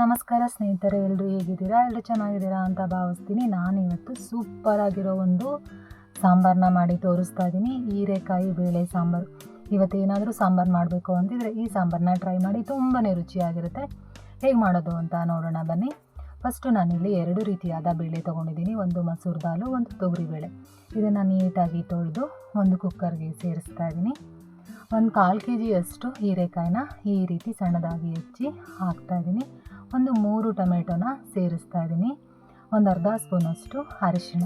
ನಮಸ್ಕಾರ ಸ್ನೇಹಿತರೆ, ಎಲ್ಲರೂ ಹೇಗಿದ್ದೀರಾ? ಎಲ್ಲರೂ ಚೆನ್ನಾಗಿದ್ದೀರಾ ಅಂತ ಭಾವಿಸ್ತೀನಿ. ನಾನಿವತ್ತು ಸೂಪರಾಗಿರೋ ಒಂದು ಸಾಂಬಾರನ್ನ ಮಾಡಿ ತೋರಿಸ್ತಾ ಇದ್ದೀನಿ. ಹೀರೆಕಾಯಿ ಬೇಳೆ ಸಾಂಬಾರು. ಇವತ್ತೇನಾದರೂ ಸಾಂಬಾರು ಮಾಡಬೇಕು ಅಂತಿದ್ರೆ ಈ ಸಾಂಬಾರನ್ನ ಟ್ರೈ ಮಾಡಿ, ತುಂಬಾ ರುಚಿಯಾಗಿರುತ್ತೆ. ಹೇಗೆ ಮಾಡೋದು ಅಂತ ನೋಡೋಣ ಬನ್ನಿ. ಫಸ್ಟು ನಾನಿಲ್ಲಿ 2 ರೀತಿಯಾದ ಬೇಳೆ ತೊಗೊಂಡಿದ್ದೀನಿ. ಒಂದು ಮಸೂರು ದಾಲು, ಒಂದು ತೊಗರಿಬೇಳೆ. ಇದನ್ನು ನೀಟಾಗಿ ತೊಳೆದು ಒಂದು ಕುಕ್ಕರ್ಗೆ ಸೇರಿಸ್ತಾ ಇದ್ದೀನಿ. ಒಂದು 1/4 kg ಹೀರೆಕಾಯಿನ ಈ ರೀತಿ ಸಣ್ಣದಾಗಿ ಹೆಚ್ಚಿ ಹಾಕ್ತಾಯಿದ್ದೀನಿ. ಒಂದು 3 ಟೊಮೆಟೊನ ಸೇರಿಸ್ತಾ ಇದ್ದೀನಿ. ಒಂದು ಅರ್ಧ ಸ್ಪೂನಷ್ಟು ಅರಿಶಿಣ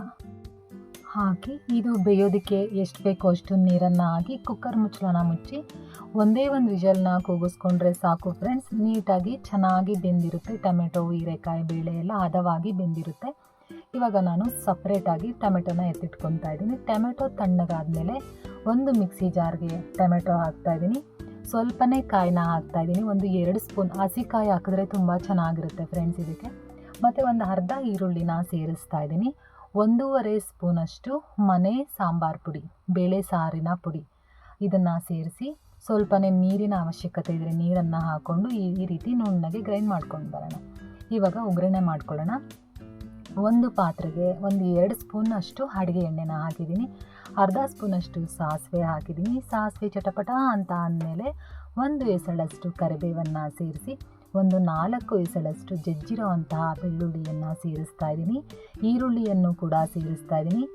ಹಾಕಿ ಇದು ಬೇಯೋದಕ್ಕೆ ಎಷ್ಟು ಬೇಕೋ ಅಷ್ಟು ನೀರನ್ನು ಹಾಕಿ ಕುಕ್ಕರ್ ಮುಚ್ಚಳನ ಮುಚ್ಚಿ ಒಂದೇ ಒಂದು ವಿಷಲ್ನ ಕೂಗಿಸ್ಕೊಂಡ್ರೆ ಸಾಕು ಫ್ರೆಂಡ್ಸ್. ನೀಟಾಗಿ ಚೆನ್ನಾಗಿ ಬೆಂದಿರುತ್ತೆ. ಟೊಮೆಟೊ, ಹೀರೆಕಾಯಿ, ಬೇಳೆ ಎಲ್ಲ ಹದವಾಗಿ ಬೆಂದಿರುತ್ತೆ. ಇವಾಗ ನಾನು ಸಪ್ರೇಟಾಗಿ ಟೊಮೆಟೊನ ಎತ್ತಿಟ್ಕೊತಾ ಇದ್ದೀನಿ. ಟೊಮೆಟೊ ತಣ್ಣಗಾದ್ಮೇಲೆ ಒಂದು ಮಿಕ್ಸಿ ಜಾರ್ಗೆ ಟೊಮೆಟೊ ಹಾಕ್ತಾಯಿದ್ದೀನಿ. ಸ್ವಲ್ಪನೇ ಕಾಯಿನ ಹಾಕ್ತಾಯಿದ್ದೀನಿ. ಒಂದು 2 ಸ್ಪೂನ್ ಹಸಿಕಾಯಿ ಹಾಕಿದ್ರೆ ತುಂಬ ಚೆನ್ನಾಗಿರುತ್ತೆ ಫ್ರೆಂಡ್ಸ್ ಇದಕ್ಕೆ. ಮತ್ತು ಒಂದು ಅರ್ಧ ಈರುಳ್ಳಿನ ಸೇರಿಸ್ತಾ ಇದ್ದೀನಿ. 1.5 ಸ್ಪೂನಷ್ಟು ಮನೆ ಸಾಂಬಾರು ಪುಡಿ, ಬೇಳೆ ಸಾರಿನ ಪುಡಿ, ಇದನ್ನು ಸೇರಿಸಿ ಸ್ವಲ್ಪನೇ ನೀರಿನ ಅವಶ್ಯಕತೆ ಇದ್ದರೆ ನೀರನ್ನು ಹಾಕ್ಕೊಂಡು ಈ ರೀತಿ ನುಣ್ಣಗೆ ಗ್ರೈಂಡ್ ಮಾಡ್ಕೊಂಡು ಬರೋಣ. ಇವಾಗ ಒಗ್ಗರಣೆ ಮಾಡ್ಕೊಳ್ಳೋಣ. ಒಂದು ಪಾತ್ರೆಗೆ ಒಂದು 2 ಸ್ಪೂನಷ್ಟು ಅಡುಗೆ ಎಣ್ಣೆನ ಹಾಕಿದ್ದೀನಿ. ಅರ್ಧ ಸ್ಪೂನಷ್ಟು ಸಾಸಿವೆ ಹಾಕಿದ್ದೀನಿ. ಸಾಸಿವೆ ಚಟಪಟ ಅಂತ ಅಂದಮೇಲೆ 1 ಎಸಳಷ್ಟು ಕರಿಬೇವನ್ನು ಸೇರಿಸಿ ಒಂದು 4 ಎಸಳಷ್ಟು ಜಜ್ಜಿರೋ ಅಂತಹ ಬೆಳ್ಳುಳ್ಳಿಯನ್ನು ಸೇರಿಸ್ತಾ ಇದ್ದೀನಿ. ಈರುಳ್ಳಿಯನ್ನು ಕೂಡ ಸೇರಿಸ್ತಾ ಇದ್ದೀನಿ.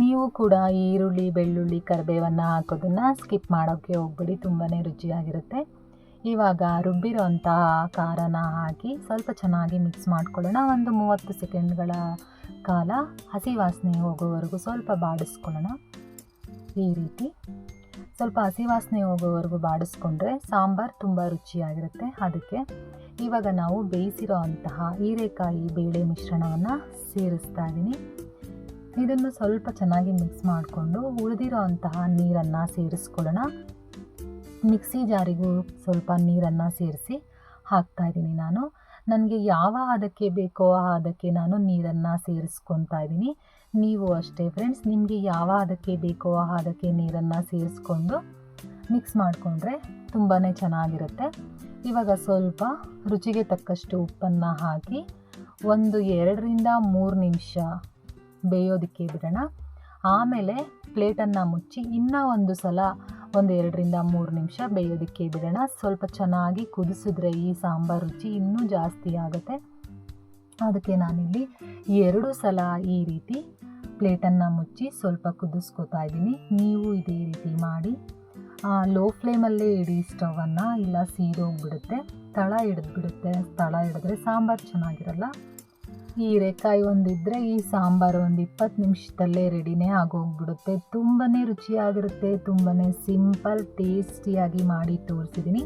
ನೀವು ಕೂಡ ಈರುಳ್ಳಿ, ಬೆಳ್ಳುಳ್ಳಿ, ಕರಿಬೇವನ್ನು ಹಾಕೋದನ್ನು ಸ್ಕಿಪ್ ಮಾಡೋಕ್ಕೆ ಹೋಗ್ಬೇಡಿ, ತುಂಬಾ ರುಚಿಯಾಗಿರುತ್ತೆ. ಇವಾಗ ರುಬ್ಬಿರೋ ಅಂತಹ ಖಾರನ ಹಾಕಿ ಸ್ವಲ್ಪ ಚೆನ್ನಾಗಿ ಮಿಕ್ಸ್ ಮಾಡ್ಕೊಳ್ಳೋಣ. ಒಂದು 30 ಸೆಕೆಂಡ್ಗಳ ಕಾಲ ಹಸಿ ವಾಸನೆ ಹೋಗೋವರೆಗೂ ಸ್ವಲ್ಪ ಬಾಡಿಸ್ಕೊಳ್ಳೋಣ. ಈ ರೀತಿ ಸ್ವಲ್ಪ ಹಸಿ ವಾಸನೆ ಹೋಗೋವರೆಗೂ ಬಾಡಿಸ್ಕೊಂಡ್ರೆ ಸಾಂಬಾರು ತುಂಬ ರುಚಿಯಾಗಿರುತ್ತೆ. ಅದಕ್ಕೆ ಇವಾಗ ನಾವು ಬೇಯಿಸಿರೋ ಅಂತಹ ಹೀರೆಕಾಯಿ ಬೇಳೆ ಮಿಶ್ರಣವನ್ನು ಸೇರಿಸ್ತಾ ಇದ್ದೀನಿ. ಇದನ್ನು ಸ್ವಲ್ಪ ಚೆನ್ನಾಗಿ ಮಿಕ್ಸ್ ಮಾಡಿಕೊಂಡು ಉಳಿದಿರೋ ಅಂತಹ ನೀರನ್ನು ಸೇರಿಸ್ಕೊಳ್ಳೋಣ. ಮಿಕ್ಸಿ ಜಾರಿಗೂ ಸ್ವಲ್ಪ ನೀರನ್ನು ಸೇರಿಸಿ ಹಾಕ್ತಾಯಿದ್ದೀನಿ ನಾನು. ನನಗೆ ಯಾವ ಹದಕ್ಕೆ ಬೇಕೋ ಆ ಹದಕ್ಕೆ ನಾನು ನೀರನ್ನು ಸೇರಿಸ್ಕೊತಾ ಇದ್ದೀನಿ. ನೀವು ಅಷ್ಟೇ ಫ್ರೆಂಡ್ಸ್, ನಿಮಗೆ ಯಾವ ಹದಕ್ಕೆ ಬೇಕೋ ಆ ಹದಕ್ಕೆ ನೀರನ್ನು ಸೇರಿಸ್ಕೊಂಡು ಮಿಕ್ಸ್ ಮಾಡಿಕೊಂಡ್ರೆ ತುಂಬಾ ಚೆನ್ನಾಗಿರುತ್ತೆ. ಇವಾಗ ಸ್ವಲ್ಪ ರುಚಿಗೆ ತಕ್ಕಷ್ಟು ಉಪ್ಪನ್ನು ಹಾಕಿ ಒಂದು 2ರಿಂದ 3 ನಿಮಿಷ ಬೇಯೋದಕ್ಕೆ ಬಿಡೋಣ. ಆಮೇಲೆ ಪ್ಲೇಟನ್ನು ಮುಚ್ಚಿ ಇನ್ನೂ ಒಂದು ಸಲ ಒಂದು 2ರಿಂದ 3 ನಿಮಿಷ ಬೇಯೋದಕ್ಕೆ ಬಿಡೋಣ. ಸ್ವಲ್ಪ ಚೆನ್ನಾಗಿ ಕುದಿಸಿದ್ರೆ ಈ ಸಾಂಬಾರು ರುಚಿ ಇನ್ನೂ ಜಾಸ್ತಿ ಆಗುತ್ತೆ. ಅದಕ್ಕೆ ನಾನಿಲ್ಲಿ 2 ಸಲ ಈ ರೀತಿ ಪ್ಲೇಟನ್ನು ಮುಚ್ಚಿ ಸ್ವಲ್ಪ ಕುದಿಸ್ಕೊತಾ ಇದ್ದೀನಿ. ನೀವು ಇದೇ ರೀತಿ ಮಾಡಿ. ಲೋ ಫ್ಲೇಮಲ್ಲೇ ಇಡಿ ಸ್ಟವನ್ನು, ಇಲ್ಲ ಸೀದೋಗ್ಬಿಡುತ್ತೆ, ತಳ ಹಿಡಿದ್ಬಿಡುತ್ತೆ. ತಳ ಹಿಡಿದ್ರೆ ಸಾಂಬಾರು ಚೆನ್ನಾಗಿರಲ್ಲ. ಹೀರೆಕಾಯಿ ಒಂದಿದ್ದರೆ ಈ ಸಾಂಬಾರು ಒಂದು 20 ನಿಮಿಷದಲ್ಲೇ ರೆಡಿನೇ ಆಗೋಗ್ಬಿಡುತ್ತೆ. ತುಂಬಾ ರುಚಿಯಾಗಿರುತ್ತೆ. ತುಂಬಾ ಸಿಂಪಲ್, ಟೇಸ್ಟಿಯಾಗಿ ಮಾಡಿ ತೋರಿಸಿದ್ದೀನಿ.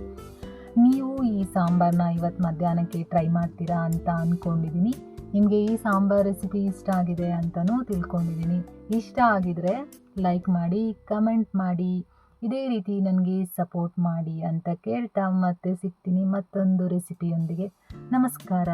ನೀವು ಈ ಸಾಂಬಾರನ್ನ ಇವತ್ತು ಮಧ್ಯಾಹ್ನಕ್ಕೆ ಟ್ರೈ ಮಾಡ್ತೀರಾ ಅಂತ ಅಂದ್ಕೊಂಡಿದ್ದೀನಿ. ನಿಮಗೆ ಈ ಸಾಂಬಾರು ರೆಸಿಪಿ ಇಷ್ಟ ಆಗಿದೆ ಅಂತಲೂ ತಿಳ್ಕೊಂಡಿದ್ದೀನಿ. ಇಷ್ಟ ಆಗಿದರೆ ಲೈಕ್ ಮಾಡಿ, ಕಮೆಂಟ್ ಮಾಡಿ, ಇದೇ ರೀತಿ ನನಗೆ ಸಪೋರ್ಟ್ ಮಾಡಿ ಅಂತ ಕೇಳ್ತಾ ಮತ್ತೆ ಸಿಗ್ತೀನಿ ಮತ್ತೊಂದು ರೆಸಿಪಿಯೊಂದಿಗೆ. ನಮಸ್ಕಾರ.